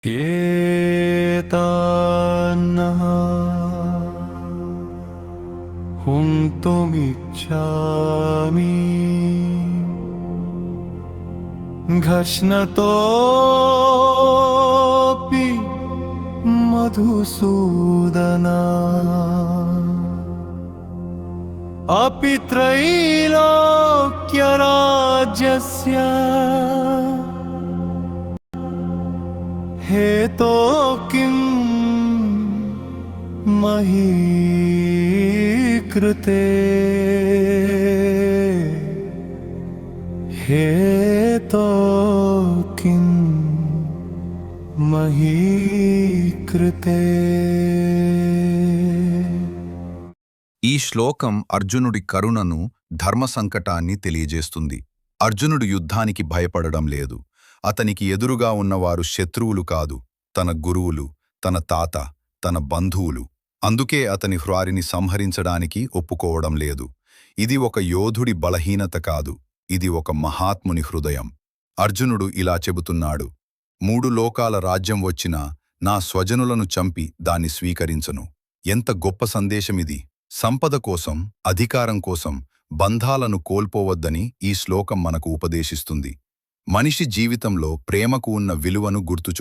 एतान्नः हुन्तुमिच्छामि घर्ष्णतोऽपि मधुसूदना अपि त्रैलोक्यराज्यस्य हेतो किं मही कृते हेतो किं मही कृते। ఈ శ్లోకం అర్జునుడి కరుణను, ధర్మ సంకటాన్ని తెలియజేస్తుంది. అర్జునుడు యుద్ధానికి భయపడడం లేదు. అతనికి ఎదురుగా ఉన్నవారు శత్రువులు కాదు, తన గురువులు, తన తాత, తన బంధువులు. అందుకే అతని వారిని సంహరించడానికి ఒప్పుకోవడం లేదు. ఇది ఒక యోధుడి బలహీనత కాదు, ఇది ఒక మహాత్ముని హృదయం. అర్జునుడు ఇలా చెబుతున్నాడు: 3 లోకాల రాజ్యం వచ్చినా నా స్వజనులను చంపి దాన్ని స్వీకరించను. ఎంత గొప్ప సందేశమిది! సంపద కోసం, అధికారం కోసం బంధాలను కోల్పోవద్దని ఈ శ్లోకం మనకు ఉపదేశిస్తుంది. మనిషి జీవితంలో ప్రేమకు ఉన్న విలువను గుర్తు